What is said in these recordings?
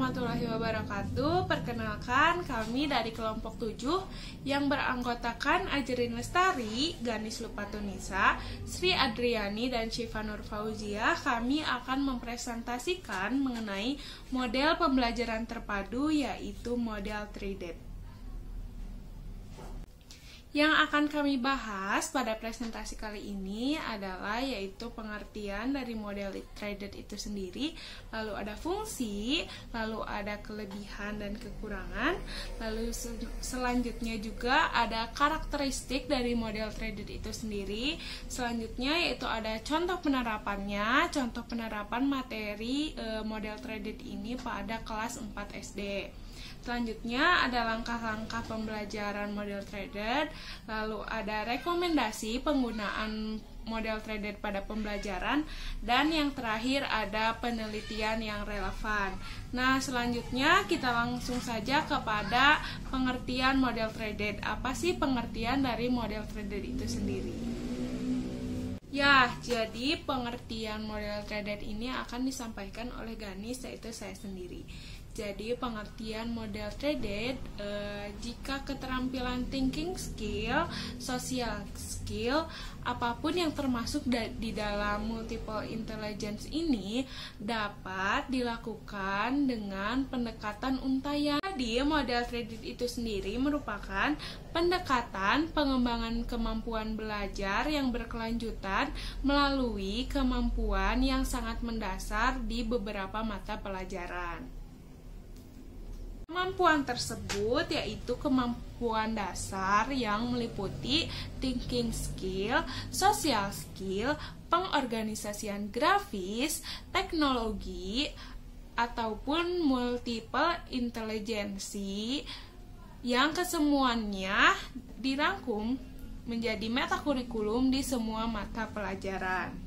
warahmatullahi wabarakatuh. Perkenalkan, kami dari kelompok 7 yang beranggotakan Ajrin Lestari, Ganis Lupatunisa, Sri Adriani, dan Syifa Nur Fauzia. Kami akan mempresentasikan mengenai model pembelajaran terpadu, yaitu model TRIDET. Yang akan kami bahas pada presentasi kali ini adalah yaitu pengertian dari model TRIDET itu sendiri, lalu ada fungsi, lalu ada kelebihan dan kekurangan, lalu selanjutnya juga ada karakteristik dari model TRIDET itu sendiri, selanjutnya yaitu ada contoh penerapannya, contoh penerapan materi model TRIDET ini pada kelas 4 SD. Selanjutnya ada langkah-langkah pembelajaran model TRIDET, lalu ada rekomendasi penggunaan model TRIDET pada pembelajaran, dan yang terakhir ada penelitian yang relevan. Nah, selanjutnya kita langsung saja kepada pengertian model TRIDET. Apa sih pengertian dari model TRIDET itu sendiri? Ya, jadi pengertian model TRIDET ini akan disampaikan oleh Ganis, yaitu saya sendiri. Jadi pengertian model TRIDET, jika keterampilan thinking skill, social skill, apapun yang termasuk di dalam multiple intelligence ini dapat dilakukan dengan pendekatan untayan. Jadi model TRIDET itu sendiri merupakan pendekatan pengembangan kemampuan belajar yang berkelanjutan melalui kemampuan yang sangat mendasar di beberapa mata pelajaran. Kemampuan tersebut yaitu kemampuan dasar yang meliputi thinking skill, social skill, pengorganisasian grafis, teknologi, ataupun multiple intelligence yang kesemuanya dirangkum menjadi metakurikulum di semua mata pelajaran.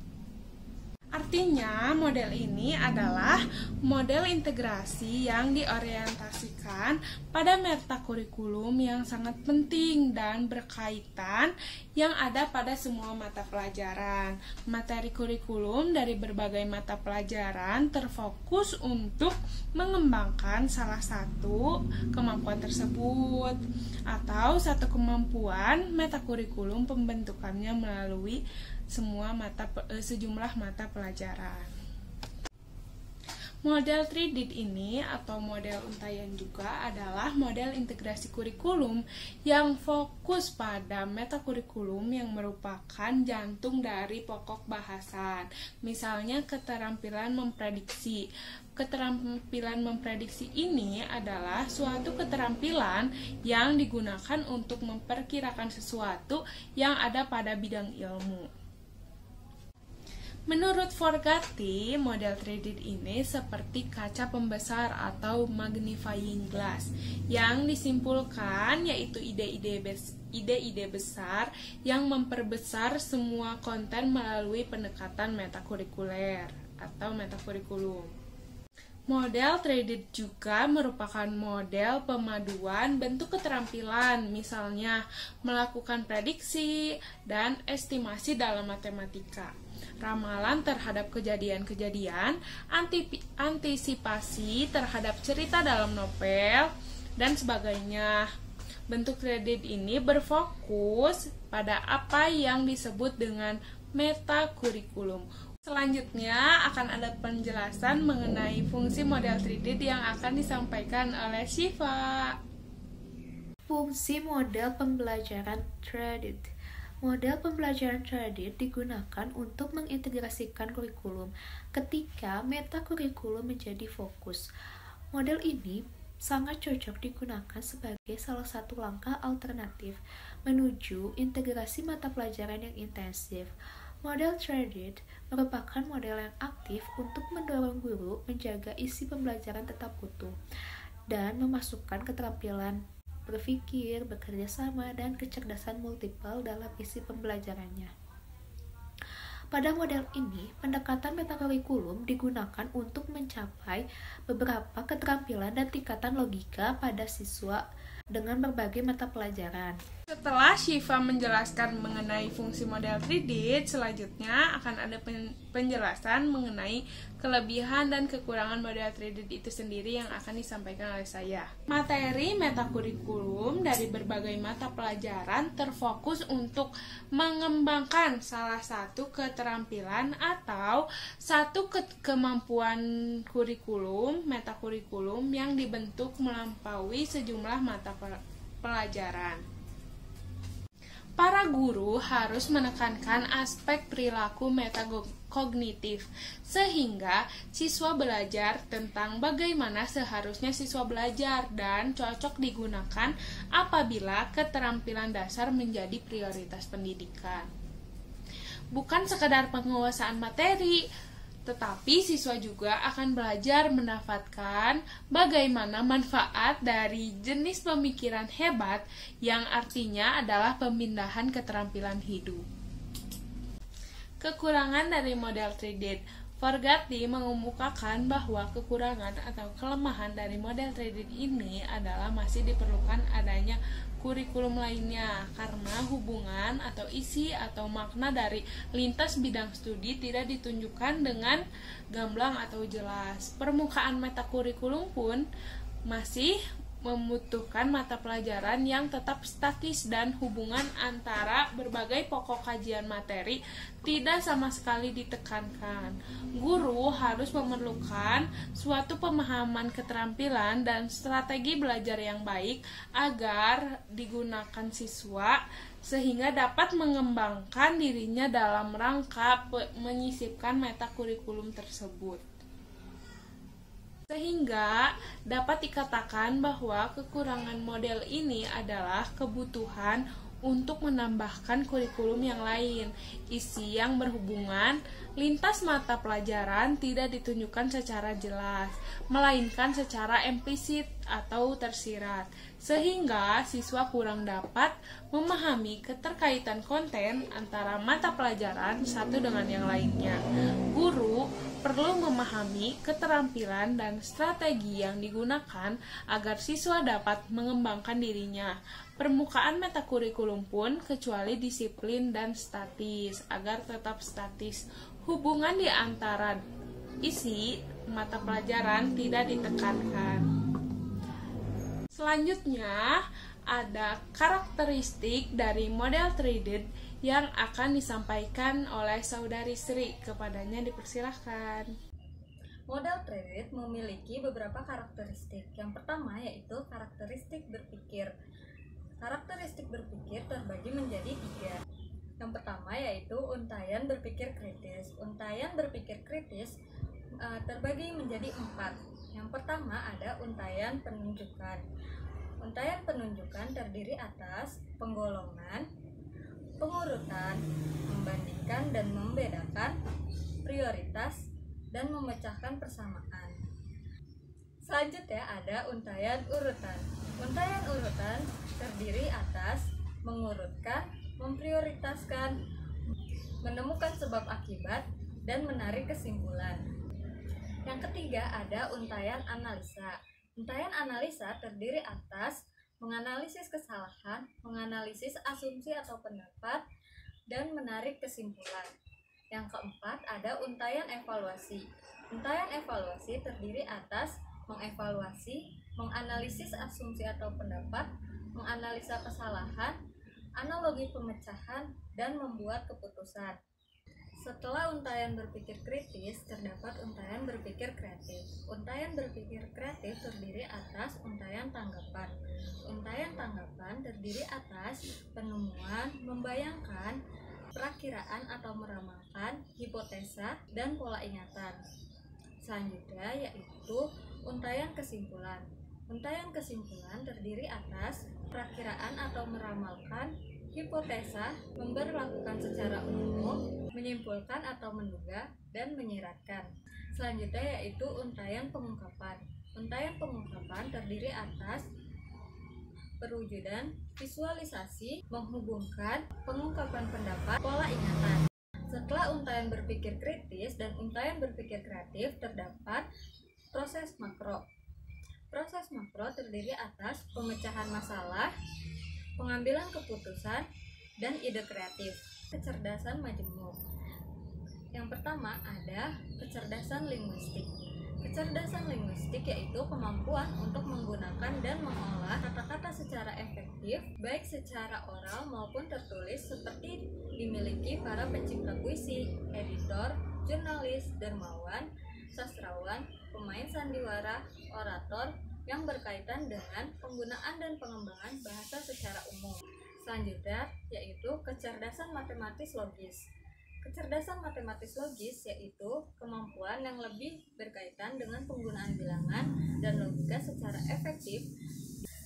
Artinya, model ini adalah model integrasi yang diorientasikan pada metakurikulum yang sangat penting dan berkaitan yang ada pada semua mata pelajaran. Materi kurikulum dari berbagai mata pelajaran terfokus untuk mengembangkan salah satu kemampuan tersebut, atau satu kemampuan metakurikulum pembentukannya melalui sejumlah mata pelajaran. Model TRIDET ini atau model untayan juga adalah model integrasi kurikulum yang fokus pada metakurikulum yang merupakan jantung dari pokok bahasan. Misalnya keterampilan memprediksi. Keterampilan memprediksi ini adalah suatu keterampilan yang digunakan untuk memperkirakan sesuatu yang ada pada bidang ilmu. Menurut Fogarty, model TRIDET ini seperti kaca pembesar atau magnifying glass yang disimpulkan yaitu ide-ide besar yang memperbesar semua konten melalui pendekatan metakurikuler atau metakurikulum. Model TRIDET juga merupakan model pemaduan bentuk keterampilan, misalnya melakukan prediksi dan estimasi dalam matematika, ramalan terhadap kejadian-kejadian, antisipasi terhadap cerita dalam novel, dan sebagainya. Bentuk TRIDET ini berfokus pada apa yang disebut dengan metakurikulum. Selanjutnya akan ada penjelasan mengenai fungsi model TRIDET yang akan disampaikan oleh Syifa. Fungsi model pembelajaran TRIDET. Model pembelajaran TRIDET digunakan untuk mengintegrasikan kurikulum ketika metakurikulum menjadi fokus. Model ini sangat cocok digunakan sebagai salah satu langkah alternatif menuju integrasi mata pelajaran yang intensif. Model TRIDET merupakan model yang aktif untuk mendorong guru menjaga isi pembelajaran tetap utuh dan memasukkan keterampilan berpikir, bekerja sama, dan kecerdasan multiple dalam isi pembelajarannya. Pada model ini, pendekatan metakurikulum digunakan untuk mencapai beberapa keterampilan dan tingkatan logika pada siswa dengan berbagai mata pelajaran. Setelah Syifa menjelaskan mengenai fungsi model 3D, selanjutnya akan ada penjelasan mengenai kelebihan dan kekurangan model 3D itu sendiri yang akan disampaikan oleh saya. Materi metakurikulum dari berbagai mata pelajaran terfokus untuk mengembangkan salah satu keterampilan atau satu kemampuan kurikulum, metakurikulum yang dibentuk melampaui sejumlah mata pelajaran. Para guru harus menekankan aspek perilaku metakognitif, sehingga siswa belajar tentang bagaimana seharusnya siswa belajar dan cocok digunakan apabila keterampilan dasar menjadi prioritas pendidikan. Bukan sekadar penguasaan materi, tetapi siswa juga akan belajar mendapatkan bagaimana manfaat dari jenis pemikiran hebat yang artinya adalah pemindahan keterampilan hidup. Kekurangan dari model 3D. Forgati mengemukakan bahwa kekurangan atau kelemahan dari model 3D ini adalah masih diperlukan adanya kurikulum lainnya karena hubungan atau isi atau makna dari lintas bidang studi tidak ditunjukkan dengan gamblang atau jelas. Permukaan metakurikulum pun masih membutuhkan mata pelajaran yang tetap statis dan hubungan antara berbagai pokok kajian materi tidak sama sekali ditekankan. Guru harus memerlukan suatu pemahaman keterampilan dan strategi belajar yang baik agar digunakan siswa sehingga dapat mengembangkan dirinya dalam rangka menyisipkan metakurikulum tersebut. Sehingga dapat dikatakan bahwa kekurangan model ini adalah kebutuhan untuk menambahkan kurikulum yang lain. Isi yang berhubungan lintas mata pelajaran tidak ditunjukkan secara jelas, melainkan secara implisit atau tersirat, sehingga siswa kurang dapat memahami keterkaitan konten antara mata pelajaran satu dengan yang lainnya. Guru perlu memahami keterampilan dan strategi yang digunakan agar siswa dapat mengembangkan dirinya. Permukaan metakurikulum pun kecuali disiplin dan statis, agar tetap statis. Hubungan di antara isi mata pelajaran tidak ditekankan. Selanjutnya, ada karakteristik dari model 3D yang akan disampaikan oleh Saudari Sri. Kepadanya dipersilahkan. Model 3D memiliki beberapa karakteristik. Yang pertama yaitu karakteristik berpikir. Karakteristik berpikir terbagi menjadi 3. Yang pertama yaitu untaian berpikir kritis. Untaian berpikir kritis terbagi menjadi 4. Yang pertama ada untaian penunjukan. Untaian penunjukan terdiri atas penggolongan, pengurutan, membandingkan dan membedakan, prioritas, dan memecahkan persamaan. Selanjutnya ada untaian urutan. Untaian urutan terdiri atas mengurutkan, memprioritaskan, menemukan sebab akibat, dan menarik kesimpulan. Yang ketiga ada untaian analisa. Untaian analisa terdiri atas menganalisis kesalahan, menganalisis asumsi atau pendapat, dan menarik kesimpulan. Yang keempat ada untaian evaluasi. Untaian evaluasi terdiri atas mengevaluasi, menganalisis asumsi atau pendapat, menganalisa kesalahan, analogi pemecahan, dan membuat keputusan. Setelah untaian berpikir kritis, terdapat untaian berpikir kreatif. Untaian berpikir kreatif terdiri atas untaian tanggapan. Untaian tanggapan terdiri atas penemuan, membayangkan, perakiraan atau meramalkan, hipotesa, dan pola ingatan. Selanjutnya yaitu untaian kesimpulan. Untaian kesimpulan terdiri atas perakiraan atau meramalkan, hipotesa, memberlakukan secara umum, menyimpulkan atau menduga, dan menyiratkan. Selanjutnya yaitu untaian pengungkapan. Untaian pengungkapan terdiri atas perwujudan, visualisasi, menghubungkan, pengungkapan pendapat, pola ingatan. Setelah untaian berpikir kritis dan untaian berpikir kreatif, terdapat proses makro. Proses makro terdiri atas pemecahan masalah, pengambilan keputusan, dan ide kreatif. Kecerdasan majemuk. Yang pertama ada kecerdasan linguistik. Kecerdasan linguistik yaitu kemampuan untuk menggunakan dan mengolah kata-kata secara efektif, baik secara oral maupun tertulis, seperti dimiliki para pencipta puisi, editor, jurnalis, dermawan, sastrawan, pemain sandiwara, orator, yang berkaitan dengan penggunaan dan pengembangan bahasa secara umum. Selanjutnya yaitu kecerdasan matematis logis. Kecerdasan matematis logis yaitu kemampuan yang lebih berkaitan dengan penggunaan bilangan dan logika secara efektif,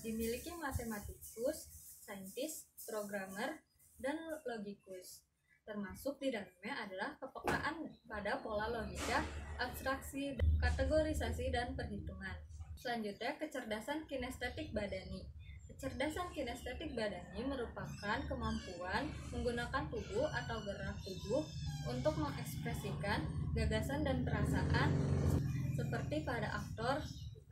dimiliki matematikus, saintis, programmer, dan logikus. Termasuk di dalamnya adalah kepekaan pada pola logika, abstraksi, kategorisasi, dan perhitungan. Selanjutnya, kecerdasan kinestetik badani. Kecerdasan kinestetik badani merupakan kemampuan menggunakan tubuh atau gerak tubuh untuk mengekspresikan gagasan dan perasaan, seperti pada aktor,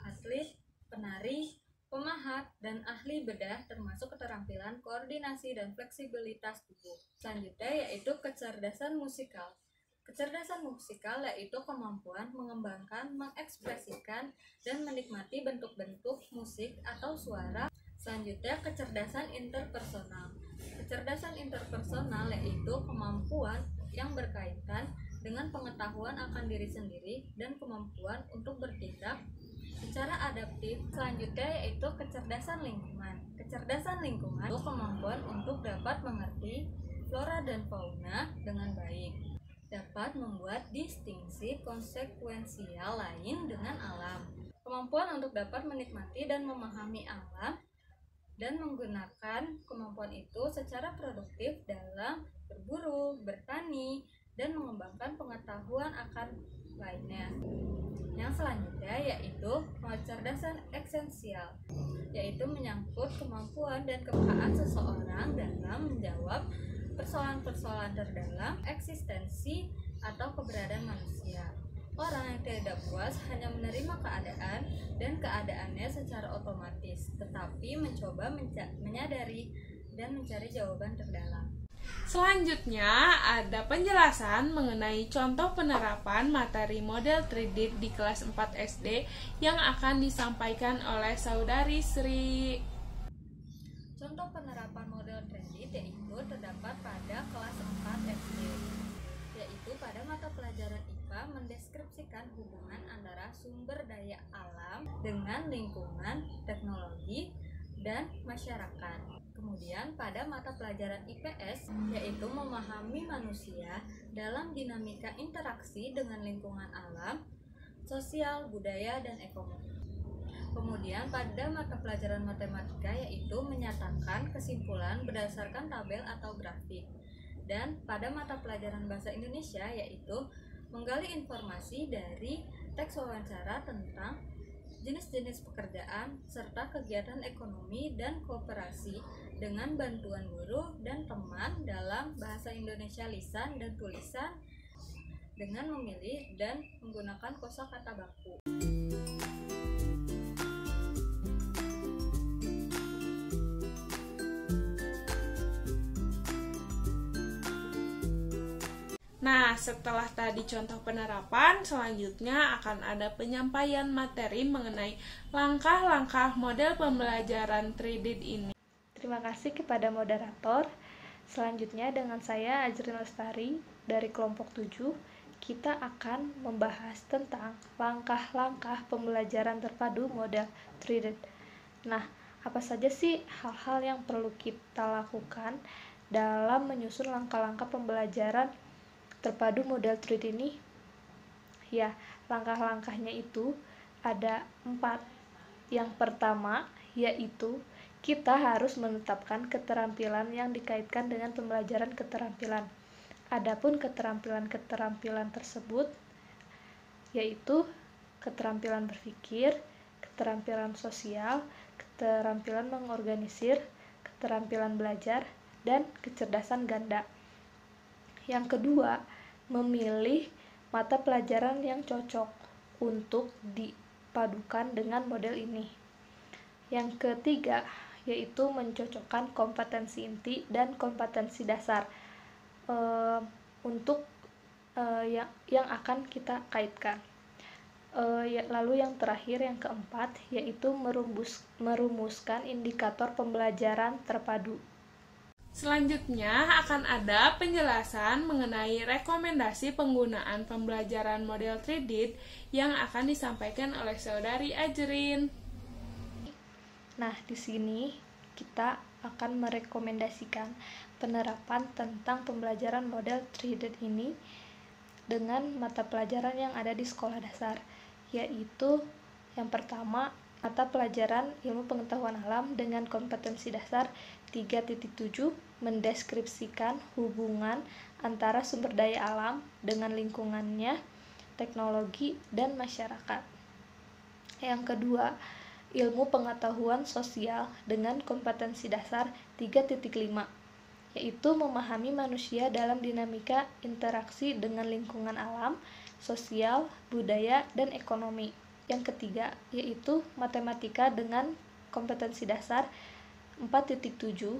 atlet, penari, pemahat, dan ahli bedah, termasuk keterampilan koordinasi dan fleksibilitas tubuh. Selanjutnya yaitu kecerdasan musikal. Kecerdasan musikal yaitu kemampuan mengembangkan, mengekspresikan, dan menikmati bentuk-bentuk musik atau suara. Selanjutnya kecerdasan interpersonal. Kecerdasan interpersonal yaitu kemampuan yang berkaitan dengan pengetahuan akan diri sendiri dan kemampuan untuk bertindak secara adaptif. Selanjutnya yaitu kecerdasan lingkungan. Kecerdasan lingkungan itu kemampuan untuk dapat mengerti flora dan fauna dengan baik, dapat membuat distingsi konsekuensial lain dengan alam, kemampuan untuk dapat menikmati dan memahami alam, dan menggunakan kemampuan itu secara produktif dalam berburu, bertani, dan mengembangkan pengetahuan akan lainnya. Yang selanjutnya yaitu kecerdasan esensial, yaitu menyangkut kemampuan dan kepekaan seseorang dalam menjawab persoalan-persoalan terdalam eksistensi atau keberadaan manusia. Orang yang tidak puas hanya menerima keadaan dan keadaannya secara otomatis, tetapi mencoba menyadari dan mencari jawaban terdalam. Selanjutnya ada penjelasan mengenai contoh penerapan materi model 3D di kelas 4 SD yang akan disampaikan oleh Saudari Sri. Contoh penerapan model 3D yaitu terdapat pada kelas 4 SD, yaitu pada mata pelajaran IPA mendeskripsikan hubungan antara sumber daya alam dengan lingkungan, teknologi, dan masyarakat. Kemudian pada mata pelajaran IPS yaitu memahami manusia dalam dinamika interaksi dengan lingkungan alam, sosial, budaya, dan ekonomi. Kemudian pada mata pelajaran matematika yaitu menyatakan kesimpulan berdasarkan tabel atau grafik. Dan pada mata pelajaran bahasa Indonesia yaitu menggali informasi dari teks wawancara tentang jenis-jenis pekerjaan serta kegiatan ekonomi dan kooperasi dengan bantuan guru dan teman dalam bahasa Indonesia lisan dan tulisan dengan memilih dan menggunakan kosakata baku. Nah, setelah tadi contoh penerapan, selanjutnya akan ada penyampaian materi mengenai langkah-langkah model pembelajaran 3D ini. Terima kasih kepada moderator. Selanjutnya dengan saya Ajrin Lestari dari kelompok 7, kita akan membahas tentang langkah-langkah pembelajaran terpadu model 3D. Nah, apa saja sih hal-hal yang perlu kita lakukan dalam menyusun langkah-langkah pembelajaran terpadu model 3D ini? Ya, langkah-langkahnya itu ada 4. Yang pertama yaitu kita harus menetapkan keterampilan yang dikaitkan dengan pembelajaran keterampilan. Adapun keterampilan-keterampilan tersebut yaitu keterampilan berpikir, keterampilan sosial, keterampilan mengorganisir, keterampilan belajar, dan kecerdasan ganda. Yang kedua, memilih mata pelajaran yang cocok untuk dipadukan dengan model ini. Yang ketiga, yaitu mencocokkan kompetensi inti dan kompetensi dasar untuk yang akan kita kaitkan. Lalu yang terakhir, yang keempat, yaitu merumuskan indikator pembelajaran terpadu. Selanjutnya akan ada penjelasan mengenai rekomendasi penggunaan pembelajaran model 3D yang akan disampaikan oleh Saudari Ajrin. Nah, di sini kita akan merekomendasikan penerapan tentang pembelajaran model 3D ini dengan mata pelajaran yang ada di sekolah dasar, yaitu yang pertama, mata pelajaran ilmu pengetahuan alam dengan kompetensi dasar 3.7 mendeskripsikan hubungan antara sumber daya alam dengan lingkungannya, teknologi, dan masyarakat. Yang kedua, ilmu pengetahuan sosial dengan kompetensi dasar 3.5, yaitu memahami manusia dalam dinamika interaksi dengan lingkungan alam, sosial, budaya, dan ekonomi. Yang ketiga, yaitu matematika dengan kompetensi dasar 4.7,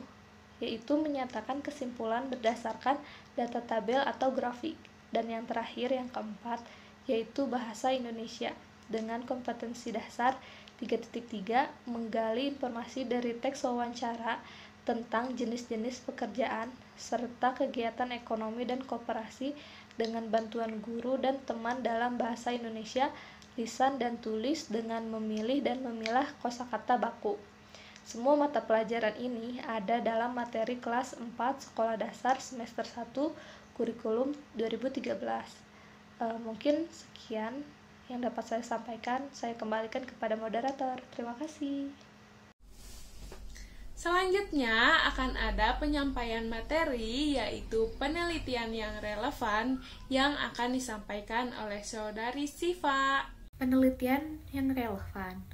yaitu menyatakan kesimpulan berdasarkan data tabel atau grafik. Dan yang terakhir, yang keempat, yaitu bahasa Indonesia dengan kompetensi dasar 3.3, menggali informasi dari teks wawancara tentang jenis-jenis pekerjaan serta kegiatan ekonomi dan koperasi dengan bantuan guru dan teman dalam bahasa Indonesia, lisan dan tulis dengan memilih dan memilah kosakata baku. Semua mata pelajaran ini ada dalam materi kelas 4 Sekolah Dasar semester 1 kurikulum 2013. Mungkin sekian yang dapat saya sampaikan. Saya kembalikan kepada moderator. Terima kasih. Selanjutnya akan ada penyampaian materi, yaitu penelitian yang relevan yang akan disampaikan oleh Saudari Siva. Penelitian yang relevan.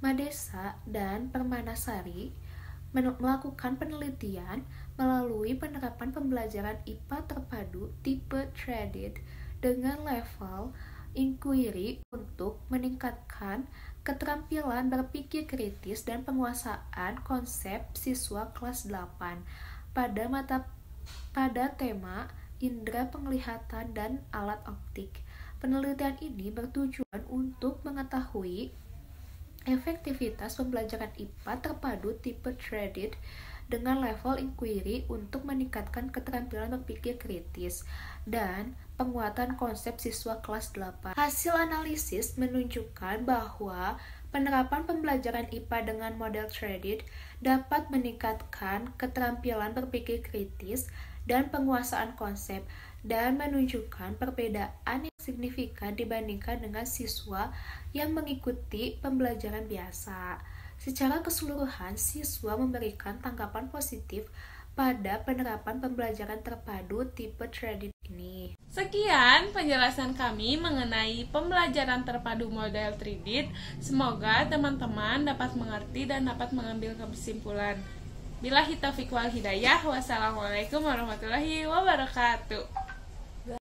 Madesa dan Permanasari melakukan penelitian melalui penerapan pembelajaran IPA terpadu tipe Tradit dengan level inquiry untuk meningkatkan keterampilan berpikir kritis dan penguasaan konsep siswa kelas 8 pada tema indera penglihatan dan alat optik. Penelitian ini bertujuan untuk mengetahui efektivitas pembelajaran IPA terpadu tipe Tradit dengan level inquiry untuk meningkatkan keterampilan berpikir kritis dan penguatan konsep siswa kelas 8. Hasil analisis menunjukkan bahwa penerapan pembelajaran IPA dengan model Tradit dapat meningkatkan keterampilan berpikir kritis dan penguasaan konsep dan menunjukkan perbedaan yang signifikan dibandingkan dengan siswa yang mengikuti pembelajaran biasa. Secara keseluruhan, siswa memberikan tanggapan positif pada penerapan pembelajaran terpadu tipe Tradit ini. Sekian penjelasan kami mengenai pembelajaran terpadu model Tradit. Semoga teman-teman dapat mengerti dan dapat mengambil kesimpulan. Billahi taufiq wal hidayah. Wassalamualaikum warahmatullahi wabarakatuh.